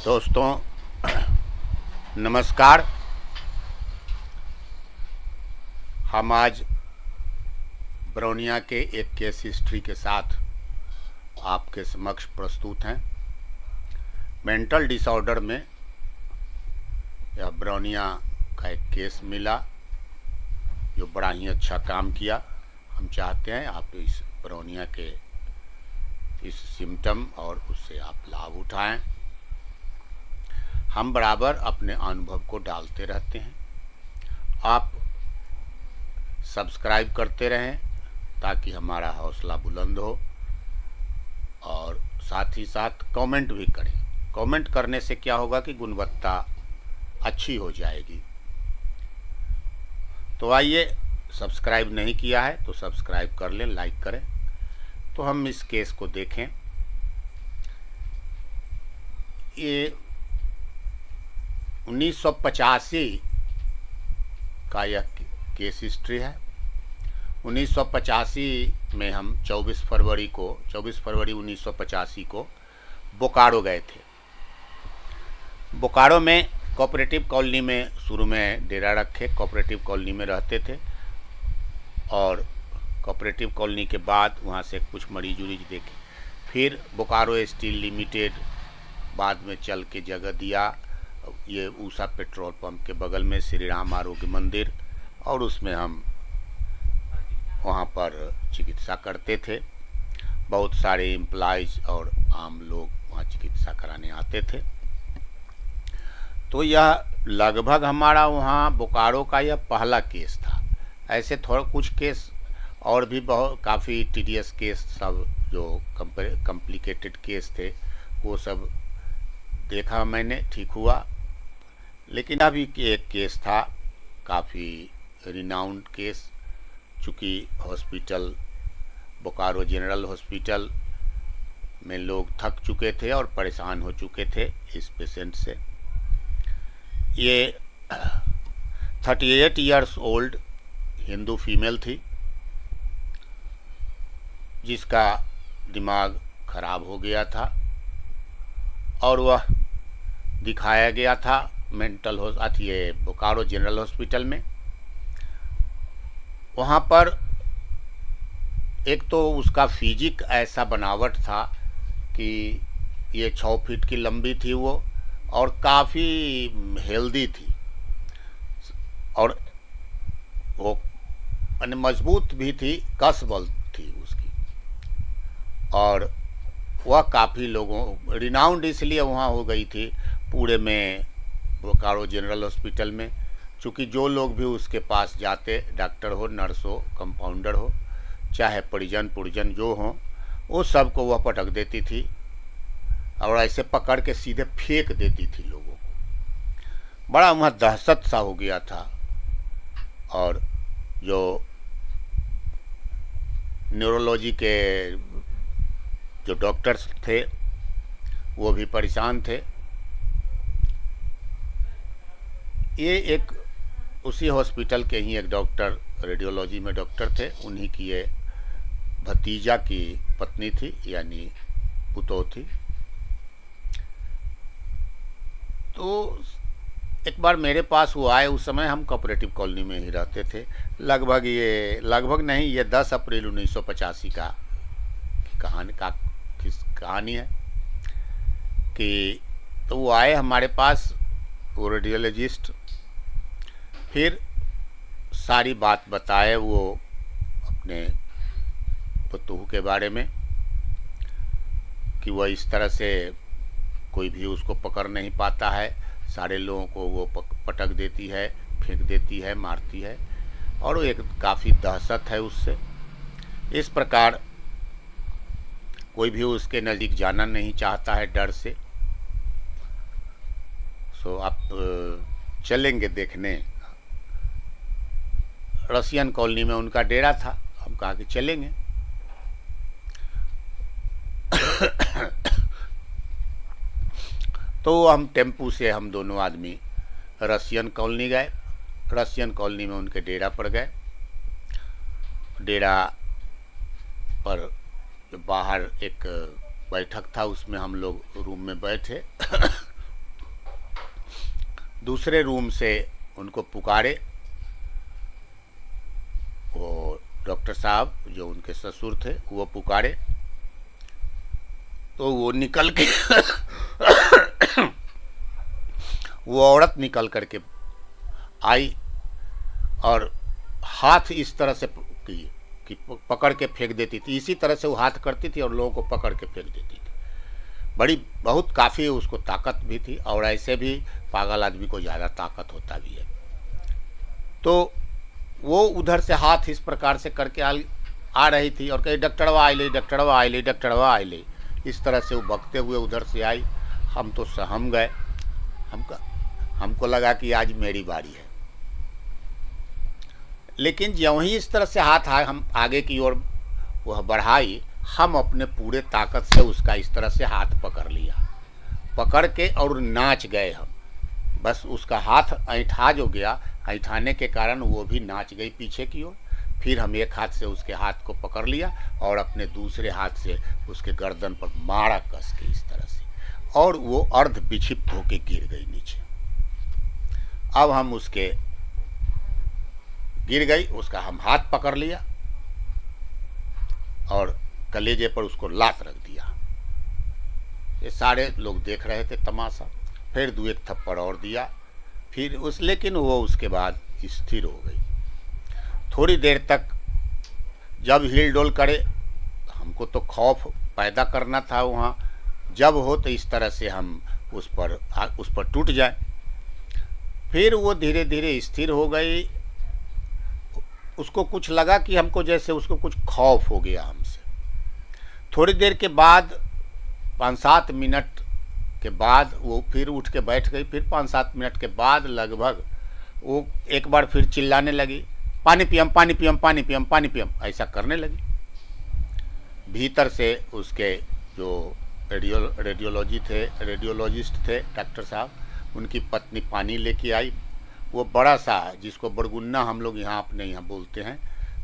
दोस्तों नमस्कार। हम आज बरौनिया के एक केस हिस्ट्री के साथ आपके समक्ष प्रस्तुत हैं। मेंटल डिसऑर्डर में यह बरौनिया का एक केस मिला जो बड़ा ही अच्छा काम किया। हम चाहते हैं आप इस बरौनिया के इस सिम्टम और उससे आप लाभ उठाएं। हम बराबर अपने अनुभव को डालते रहते हैं। आप सब्सक्राइब करते रहें ताकि हमारा हौसला बुलंद हो, और साथ ही साथ कमेंट भी करें। कमेंट करने से क्या होगा कि गुणवत्ता अच्छी हो जाएगी। तो आइए, सब्सक्राइब नहीं किया है तो सब्सक्राइब कर लें, लाइक करें। तो हम इस केस को देखें। ये 1985 का यह केस हिस्ट्री है। 1985 में हम 24 फरवरी 1985 को बोकारो गए थे। बोकारो में कोऑपरेटिव कॉलोनी में शुरू में डेरा रखे, कोऑपरेटिव कॉलोनी में रहते थे, और कोऑपरेटिव कॉलोनी के बाद वहाँ से कुछ मरीज उरीज देखे। फिर बोकारो स्टील लिमिटेड बाद में चल के जगह दिया, ये ऊषा पेट्रोल पंप के बगल में श्री राम आरोग्य मंदिर, और उसमें हम वहाँ पर चिकित्सा करते थे। बहुत सारे एम्प्लॉइज और आम लोग वहाँ चिकित्सा कराने आते थे। तो यह लगभग हमारा वहाँ बोकारो का यह पहला केस था। ऐसे थोड़ा कुछ केस और भी बहुत काफ़ी टीडीएस केस सब जो कॉम्प्लिकेटेड केस थे वो सब देखा मैंने, ठीक हुआ। लेकिन अभी एक केस था काफ़ी रिनाउंड केस, चूँकि हॉस्पिटल बोकारो जनरल हॉस्पिटल में लोग थक चुके थे और परेशान हो चुके थे इस पेशेंट से। ये 38 इयर्स ओल्ड हिंदू फीमेल थी जिसका दिमाग खराब हो गया था, और वह दिखाया गया था मेंटल ये बोकारो जनरल हॉस्पिटल में। वहाँ पर एक तो उसका फिजिक ऐसा बनावट था कि ये 6 फीट की लंबी थी वो, और काफ़ी हेल्दी थी, और वो माने मजबूत भी थी, कसबल थी उसकी। और वह काफ़ी लोगों रिनाउंड इसलिए वहाँ हो गई थी पूरे में बोकारो जनरल हॉस्पिटल में, चूँकि जो लोग भी उसके पास जाते, डॉक्टर हो, नर्स हो, कंपाउंडर हो, चाहे परिजन जो हो, वो सबको वह पटक देती थी और ऐसे पकड़ के सीधे फेंक देती थी लोगों को। बड़ा वहाँ दहशत सा हो गया था, और जो न्यूरोलॉजी के जो डॉक्टर्स थे वो भी परेशान थे। ये एक उसी हॉस्पिटल के ही एक डॉक्टर, रेडियोलॉजी में डॉक्टर थे, उन्हीं की ये भतीजा की पत्नी थी, यानी पुतोह थी। तो एक बार मेरे पास वो आए, उस समय हम कोऑपरेटिव कॉलोनी में ही रहते थे। लगभग नहीं, ये 10 अप्रैल 1985 का कहानी है कि तो वो आए हमारे पास, वो रेडियोलॉजिस्ट। फिर सारी बात बताए वो अपने पुतोह के बारे में कि वह इस तरह से कोई भी उसको पकड़ नहीं पाता है, सारे लोगों को वो पटक देती है, फेंक देती है, मारती है, और वो एक काफ़ी दहशत है उससे। इस प्रकार कोई भी उसके नज़दीक जाना नहीं चाहता है डर से। सो आप चलेंगे देखने। रसियन कॉलोनी में उनका डेरा था, हम कहा कि चलेंगे। तो हम टेम्पू से हम दोनों आदमी रसियन कॉलोनी गए। रसियन कॉलोनी में उनके डेरा पर गए। डेरा पर बाहर एक बैठक था, उसमें हम लोग रूम में बैठे दूसरे रूम से उनको पुकारे। वो डॉक्टर साहब जो उनके ससुर थे वो पुकारे, तो वो निकल के वो औरत निकल करके आई और हाथ इस तरह से की कि पकड़ के फेंक देती थी। इसी तरह से वो हाथ करती थी और लोगों को पकड़ के फेंक देती थी। बड़ी बहुत काफ़ी उसको ताकत भी थी, और ऐसे भी पागल आदमी को ज़्यादा ताकत होता भी है। तो वो उधर से हाथ इस प्रकार से करके आ रही थी और कही डॉक्टरवा आई ले, डॉक्टरवा आई ले, डॉक्टरवा आई ले। इस तरह से वो बकते हुए उधर से आई। हम तो सहम गए, हमको लगा कि आज मेरी बारी है। लेकिन ज्यों ही इस तरह से हाथ हम आगे की ओर वह बढ़ाई, हम अपने पूरे ताकत से उसका इस तरह से हाथ पकड़ लिया, पकड़ के और नाच गए हम। बस उसका हाथ ऐंठा जो गया, ऐंठाने के कारण वो भी नाच गई पीछे की ओर। फिर हम एक हाथ से उसके हाथ को पकड़ लिया और अपने दूसरे हाथ से उसके गर्दन पर मारा कस के इस तरह से, और वो अर्ध विक्षिप्त होके गिर गई नीचे। अब हम उसके गिर गई, उसका हम हाथ पकड़ लिया और कलेजे पर उसको लात रख दिया। ये सारे लोग देख रहे थे तमाशा। फिर दो एक थप्पड़ और दिया, फिर लेकिन वो उसके बाद स्थिर हो गई। थोड़ी देर तक जब हिल डोल करे, हमको तो खौफ पैदा करना था वहाँ, जब हो तो इस तरह से हम उस पर टूट जाए। फिर वो धीरे धीरे स्थिर हो गई। उसको कुछ लगा कि हमको जैसे उसको कुछ खौफ हो गया हमसे। थोड़ी देर के बाद 5-7 मिनट के बाद वो फिर उठ के बैठ गई। फिर 5-7 मिनट के बाद लगभग वो एक बार फिर चिल्लाने लगी, पानी पियम, पानी पियम, पानी पियम, पानी पियम, ऐसा करने लगी। भीतर से उसके जो रेडियोलॉजिस्ट थे डॉक्टर साहब, उनकी पत्नी पानी लेके आई। वो बड़ा सा, जिसको बरगुन्ना हम लोग यहाँ अपने यहाँ बोलते हैं,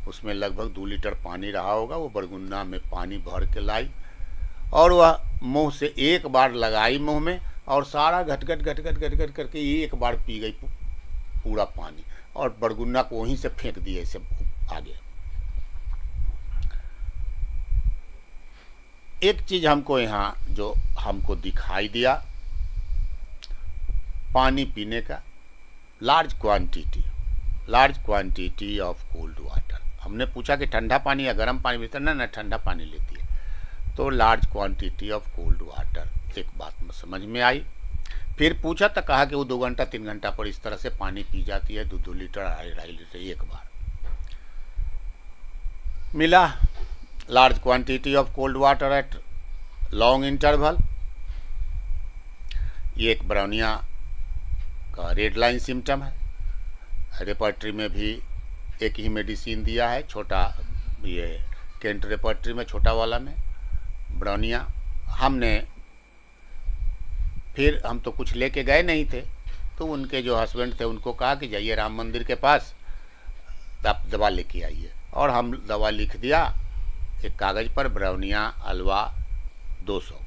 उसमें लगभग 2 लीटर पानी रहा होगा। वो बरगुन्ना में पानी भर के लाई और वह मुंह से एक बार लगाई मुंह में, और सारा घट घट घट घट घट घट करके एक बार पी गई पूरा पानी, और बरगुन्ना को वहीं से फेंक दिए ऐसे आगे। एक चीज हमको यहाँ जो हमको दिखाई दिया, पानी पीने का large quantity of cold water. हमने पूछा कि ठंडा पानी या गर्म पानी पीता? ना ठंडा पानी लेती है। तो large quantity of cold water, एक बात में समझ में आई। फिर पूछा तो कहा कि वो 2 घंटा 3 घंटा पर इस तरह से पानी पी जाती है, 2 लीटर 2.5 लीटर एक बार। मिला large quantity of cold water at long interval. ये एक ब्राउनिया का रेड लाइन सिम्टम है। रेपर्टरी में भी एक ही मेडिसिन दिया है, छोटा, ये केंट रेपर्टरी में छोटा वाला में ब्राउनिया। हमने फिर हम तो कुछ लेके गए नहीं थे, तो उनके जो हस्बैंड थे उनको कहा कि जाइए राम मंदिर के पास, आप दवा लेके आइए। और हम दवा लिख दिया एक कागज़ पर, ब्राउनिया अलवा 200,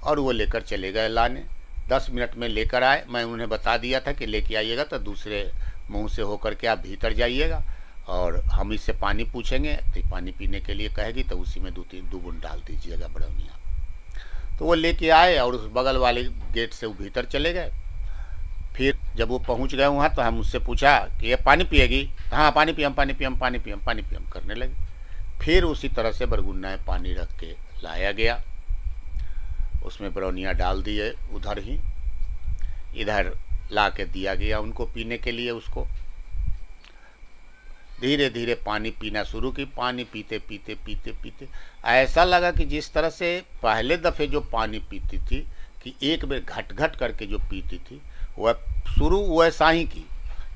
और वो लेकर चले गए लाने। 10 मिनट में लेकर आए। मैं उन्हें बता दिया था कि लेके आइएगा तो दूसरे मुंह से होकर के आप भीतर जाइएगा, और हम इससे पानी पूछेंगे तो पानी पीने के लिए कहेगी तो उसी में 2 बूंद डाल दीजिएगा ब्राउनिया। तो वो लेके आए और उस बगल वाले गेट से वो भीतर चले गए। फिर जब वो पहुंच गए वहाँ तो हम उससे पूछा कि ये पानी पिएगी? हाँ पानी पियम, पानी पियम, पानी पियम, पानी पियम करने लगे। फिर उसी तरह से बरगुन्ना में पानी रख के लाया गया, उसमें ब्राउनिया डाल दिए, उधर ही इधर ला के दिया गया उनको पीने के लिए। उसको धीरे धीरे पानी पीना शुरू की। पानी पीते पीते पीते पीते ऐसा लगा कि जिस तरह से पहले दफ़े जो पानी पीती थी कि एक बार घट घट करके जो पीती थी, वह शुरू वैसा ही की,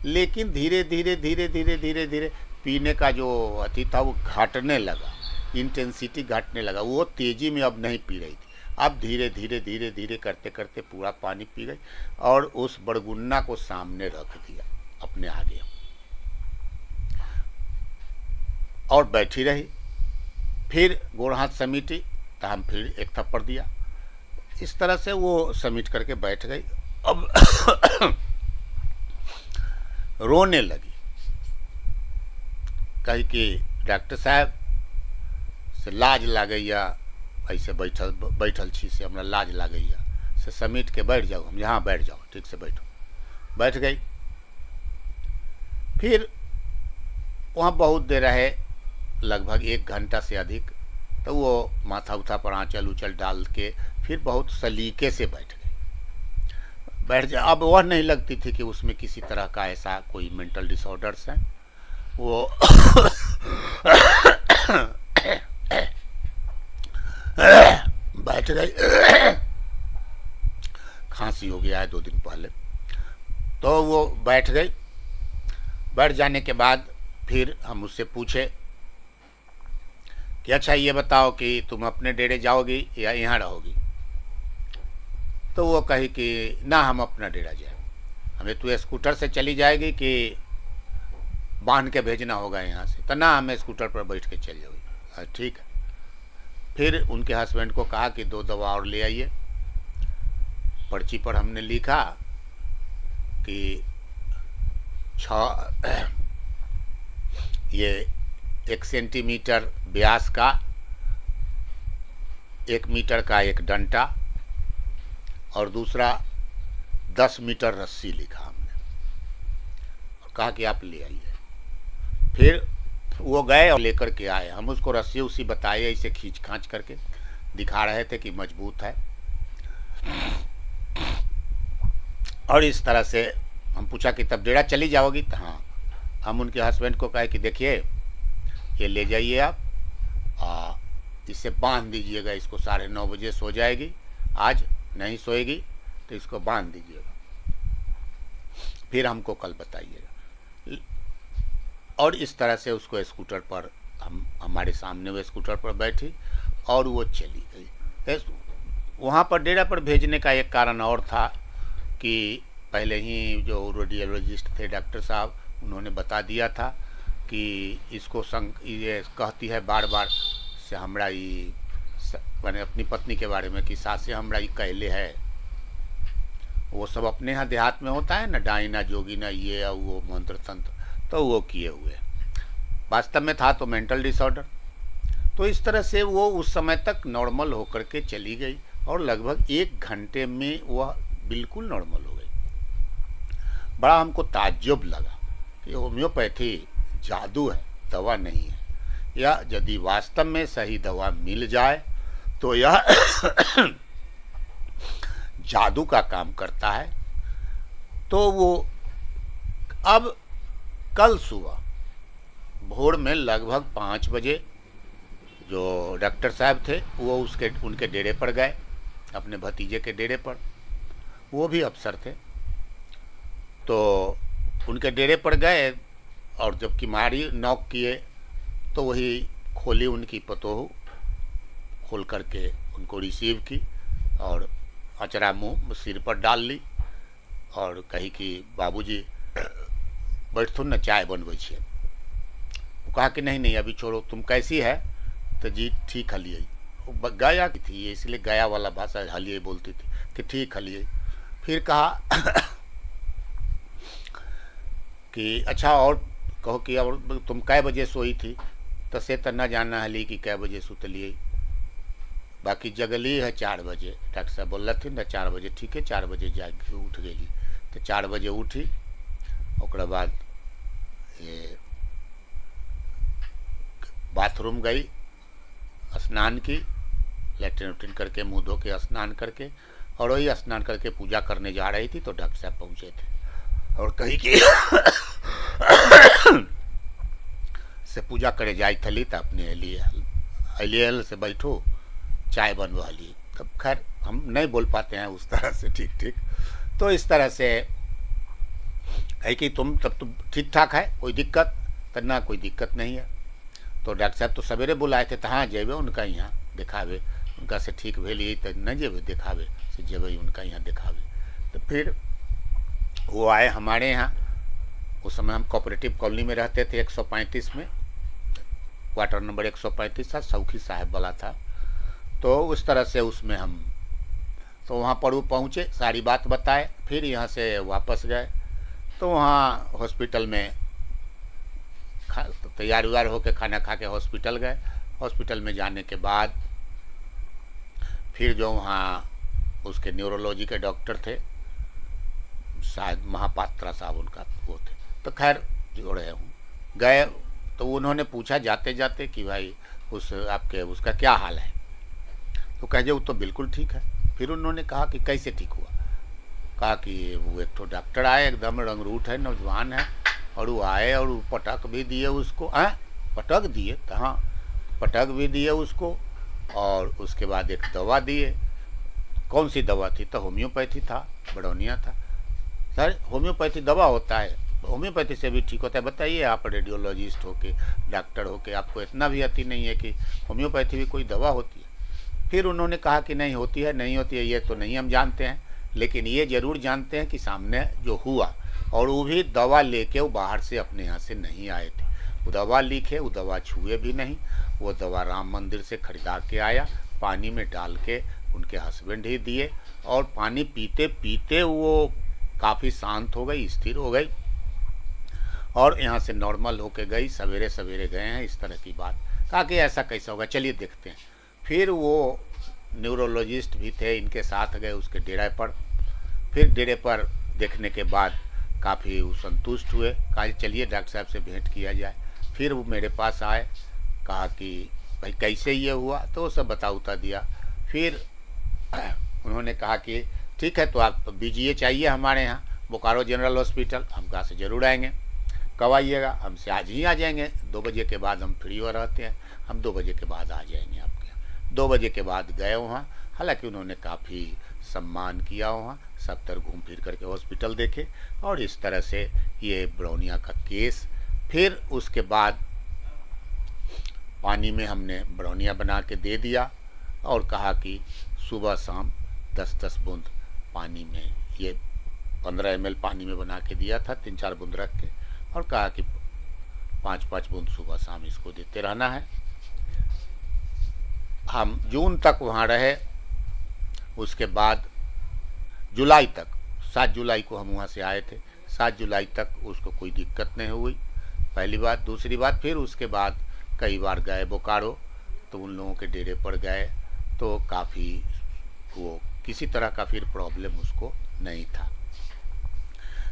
लेकिन धीरे धीरे धीरे धीरे धीरे धीरे पीने का जो अति था वो घटने लगा, इंटेंसिटी घटने लगा। वो तेज़ी में अब नहीं पी रही थी, अब धीरे धीरे धीरे धीरे करते करते पूरा पानी पी गई और उस बरगुन्ना को सामने रख दिया अपने आगे और बैठी रही। फिर गोड़ हाथ समीटी तो हम फिर एक थप्पड़ दिया। इस तरह से वो समीट करके बैठ गई अब रोने लगी, कही कि डॉक्टर साहब से लाज लागैया, ऐसे बैठल छी से हमरा लाज लागैया, से समेट के बैठ जाओ। हम यहाँ बैठ जाओ, ठीक से बैठो। बैठ गई। फिर वहाँ बहुत देर रहे, लगभग 1 घंटा से अधिक। तो वो माथा उथा पर आँचल उचल डाल के फिर बहुत सलीके से बैठ गई। बैठ जा, अब वह नहीं लगती थी कि उसमें किसी तरह का ऐसा कोई मेंटल डिसऑर्डर्स है। वो बैठ गई। खांसी हो गया है 2 दिन पहले। तो वो बैठ गई। बैठ जाने के बाद फिर हम उससे पूछे कि अच्छा ये बताओ कि तुम अपने डेरे जाओगी या यहाँ रहोगी। तो वो कही कि ना, हम अपना डेरा जाए। हमें तू स्कूटर से चली जाएगी कि बांध के भेजना होगा यहाँ से? तो ना, हमें स्कूटर पर बैठ के चल जाओगी। ठीक है। फिर उनके हस्बैंड को कहा कि 2 दवा और ले आइए। पर्ची पर हमने लिखा कि 1 सेंटीमीटर व्यास का 1 मीटर का एक डंटा और दूसरा 10 मीटर रस्सी लिखा हमने, और कहा कि आप ले आइए। फिर वो गए और लेकर के आए। हम उसको रस्सी उसी बताए, इसे खींच खांच करके दिखा रहे थे कि मजबूत है। और इस तरह से हम पूछा कि तब डेरा चली जाओगी? तो हाँ। हम उनके हस्बैंड को कहे कि देखिए, ये ले जाइए आप, इसे बांध दीजिएगा, इसको 9:30 बजे सो जाएगी। आज नहीं सोएगी तो इसको बांध दीजिएगा, फिर हमको कल बताइएगा। और इस तरह से उसको स्कूटर पर, हमारे सामने वो स्कूटर पर बैठी और वो चली गई। वहाँ पर डेरा पर भेजने का एक कारण और था कि पहले ही जो रेडियोलॉजिस्ट थे डॉक्टर साहब, उन्होंने बता दिया था कि इसको ये कहती है बार बार से हमरा ये, मैंने अपनी पत्नी के बारे में कि सासे हमरा ये कहले है। वो सब अपने यहाँ देहात में होता है ना, डाइना जोगिना ये और वो मंत्र तंत्र, तो वो किए हुए। वास्तव में था तो मेंटल डिसऑर्डर। तो इस तरह से वो उस समय तक नॉर्मल होकर के चली गई और लगभग 1 घंटे में वह बिल्कुल नॉर्मल हो गई। बड़ा हमको ताज्जुब लगा कि होम्योपैथी जादू है, दवा नहीं है, या यदि वास्तव में सही दवा मिल जाए तो यह जादू का काम करता है। तो वो अब कल सुबह भोर में लगभग 5 बजे जो डॉक्टर साहब थे वो उनके डेरे पर गए, अपने भतीजे के डेरे पर। वो भी अफसर थे। तो उनके डेरे पर गए और जब किमारी नॉक किए तो वही खोली उनकी पतोह, खोल करके उनको रिसीव की और अचरा मुँह सिर पर डाल ली और कही कि बाबूजी बैठो न, चाय बनबै छियै। वो कहा कि नहीं नहीं अभी छोड़ो, तुम कैसी है? तो जी ठीक हलिए। वो गया की थी, इसलिए गया वाला भाषा हलिए बोलती थी कि ठीक हलिए। फिर कहा कि अच्छा और कहो कि और तुम कै बजे सोई थी? तो से तो न जाना हली कि कै बजे सुतलिए, बाकी जगली है 4 बजे। डॉक्टर साहब बोल रहे थे ना 4 बजे। ठीक है, 4 बजे जाग उठ गई। तो 4 बजे उठी, ओकरा बाद ये बाथरूम गई, स्नान की, लेट्रिन उट्रिन करके मुँह धो के स्नान करके, और वही स्नान करके पूजा करने जा रही थी तो डॉक्टर साहब पहुँचे थे और कही कि से पूजा करे जाई थली तो अपने अलिए से बैठो चाय बनवा ली। तब खैर हम नहीं बोल पाते हैं उस तरह से ठीक ठीक। तो इस तरह से कही कि तुम तब तो ठीक ठाक है, कोई दिक्कत? तो ना कोई दिक्कत नहीं है। तो डॉक्टर साहब तो सवेरे बुलाए थे, तो हाँ जेबे उनका यहाँ दिखावे, उनका से ठीक भेलिए तो न जेबे दिखावे, से जेबे उनका यहाँ दिखावे। तो फिर वो आए हमारे यहाँ। उस समय हम कोऑपरेटिव कॉलोनी में रहते थे, 135 में, क्वार्टर नंबर 135 था, सौखी साहब वाला था। तो उस तरह से उसमें हम तो वहाँ पर वो पहुँचे, सारी बात बताए, फिर यहाँ से वापस गए। तो वहाँ हॉस्पिटल में तैयार व्यार होकर खाना खा के हॉस्पिटल गए। हॉस्पिटल में जाने के बाद फिर जो वहाँ उसके न्यूरोलॉजी के डॉक्टर थे, शायद महापात्रा साहब उनका वो थे, तो खैर जोड़े हूँ गए। तो उन्होंने पूछा जाते जाते कि भाई आपके उसका क्या हाल है। तो कहे वो तो बिल्कुल ठीक है। फिर उन्होंने कहा कि कैसे ठीक हुआ। कहा कि वो एक तो डॉक्टर आए, एकदम रंगरूट है, नौजवान है, और वो आए और वो पटक भी दिए उसको। पटक दिए? तो हाँ, पटक भी दिए उसको, और उसके बाद एक दवा दिए। कौन सी दवा थी? तो होम्योपैथी था, बड़ौनिया था। सर होम्योपैथी दवा होता है? होम्योपैथी से भी ठीक होता है? बताइए, आप रेडियोलॉजिस्ट होके, डॉक्टर होके, आपको इतना भी अति नहीं है कि होम्योपैथी भी कोई दवा होती है? फिर उन्होंने कहा कि नहीं होती है, नहीं होती है, ये तो नहीं हम जानते हैं, लेकिन ये ज़रूर जानते हैं कि सामने जो हुआ, और वो भी दवा लेके वो बाहर से अपने यहाँ से नहीं आए थे। वो दवा लिखे, वो दवा छुए भी नहीं। वो दवा राम मंदिर से खरीदा के आया, पानी में डाल के उनके हस्बैंड ही दिए, और पानी पीते पीते वो काफ़ी शांत हो गई, स्थिर हो गई, और यहाँ से नॉर्मल होके गई। सवेरे सवेरे गए हैं, इस तरह की बात। कहा कि ऐसा कैसा होगा, चलिए देखते हैं। फिर वो न्यूरोलॉजिस्ट भी थे, इनके साथ गए उसके डेरे पर। फिर डेरे पर देखने के बाद काफ़ी संतुष्ट हुए। कहा चलिए डॉक्टर साहब से भेंट किया जाए। फिर वो मेरे पास आए, कहा कि भाई कैसे ये हुआ, तो वो सब बता उता दिया। फिर उन्होंने कहा कि ठीक है, तो आप बीजीए चाहिए हमारे यहाँ बोकारो जनरल हॉस्पिटल। हम कहा से ज़रूर आएंगे। कब आइएगा? हमसे आज ही आ जाएंगे, 2 बजे के बाद हम फ्री हो रहते हैं, हम 2 बजे के बाद आ जाएंगे आपके यहाँ। 2 बजे के बाद गए वहाँ। हालांकि उन्होंने काफ़ी सम्मान किया वहाँ, सब तरह घूम फिर करके हॉस्पिटल देखे, और इस तरह से ये बड़ौनिया का केस। फिर उसके बाद पानी में हमने बड़ौनिया बना के दे दिया, और कहा कि सुबह शाम 10-10 बूंद पानी में, ये 15 ml पानी में बना के दिया था, 3-4 बूंद रख के, और कहा कि 5-5 बूंद सुबह शाम इसको देते रहना है। हम जून तक वहाँ रहे। उसके बाद जुलाई तक, 7 जुलाई को हम वहाँ से आए थे, 7 जुलाई तक उसको कोई दिक्कत नहीं हुई, पहली बात। दूसरी बात, फिर उसके बाद कई बार गए बोकारो, तो उन लोगों के डेरे पर गए, तो काफ़ी वो किसी तरह का फिर प्रॉब्लम उसको नहीं था।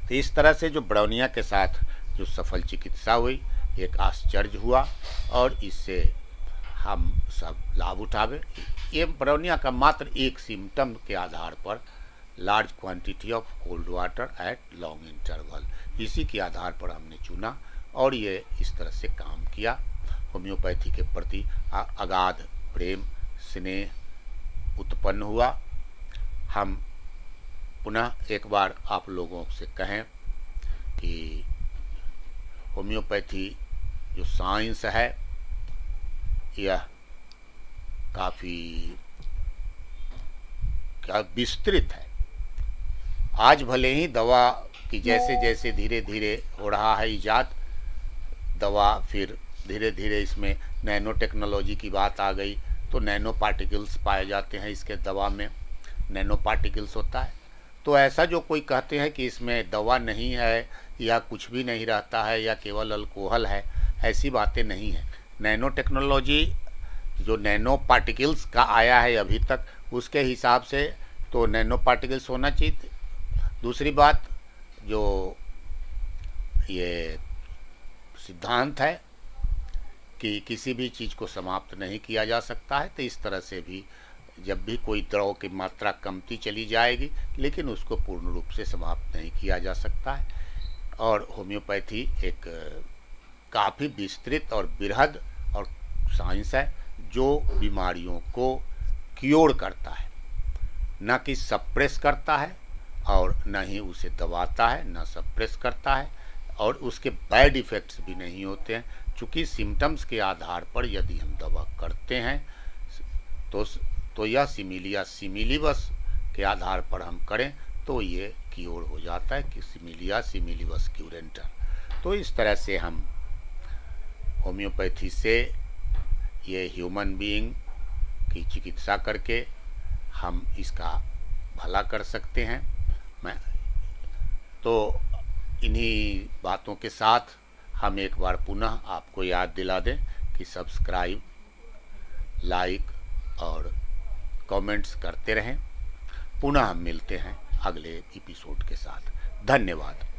तो इस तरह से जो बड़ौनिया के साथ जो सफल चिकित्सा हुई, एक आश्चर्य हुआ, और इससे हम सब लाभ उठावे। ये बड़ौनिया का मात्र एक सिम्टम के आधार पर large quantity of cold water at long interval, इसी के आधार पर हमने चुना, और ये इस तरह से काम किया। होम्योपैथी के प्रति अगाध प्रेम स्नेह उत्पन्न हुआ। हम पुनः एक बार आप लोगों से कहें कि होम्योपैथी जो साइंस है, यह काफ़ी विस्तृत है। आज भले ही दवा की जैसे जैसे धीरे धीरे हो रहा है इजाद, दवा फिर धीरे धीरे इसमें नैनो टेक्नोलॉजी की बात आ गई, तो नैनो पार्टिकल्स पाए जाते हैं इसके दवा में, नैनो पार्टिकल्स होता है। तो ऐसा जो कोई कहते हैं कि इसमें दवा नहीं है, या कुछ भी नहीं रहता है, या केवल अल्कोहल है, ऐसी बातें नहीं है। नैनो टेक्नोलॉजी जो नैनो पार्टिकल्स का आया है अभी तक, उसके हिसाब से तो नैनो पार्टिकल्स होना चाहिए। दूसरी बात, जो ये सिद्धांत है कि किसी भी चीज़ को समाप्त नहीं किया जा सकता है, तो इस तरह से भी जब भी कोई द्रव की मात्रा कमती चली जाएगी, लेकिन उसको पूर्ण रूप से समाप्त नहीं किया जा सकता है। और होम्योपैथी एक काफ़ी विस्तृत और बृहद और साइंस है, जो बीमारियों को क्योर करता है, न कि सप्रेस करता है, और न ही उसे दबाता है, न सप्रेस करता है, और उसके बैड इफ़ेक्ट्स भी नहीं होते हैं। चूँकि सिम्टम्स के आधार पर यदि हम दवा करते हैं तो यह सिमिलिया सिमिलीबस के आधार पर हम करें तो ये क्योर हो जाता है कि सिमिलिया सिमिलीबस क्यूरेंटर। तो इस तरह से हम होम्योपैथी से ये ह्यूमन बीइंग की चिकित्सा करके हम इसका भला कर सकते हैं। मैं तो इन्हीं बातों के साथ हम एक बार पुनः आपको याद दिला दें कि सब्सक्राइब, लाइक और कमेंट्स करते रहें। पुनः हम मिलते हैं अगले एपिसोड के साथ। धन्यवाद।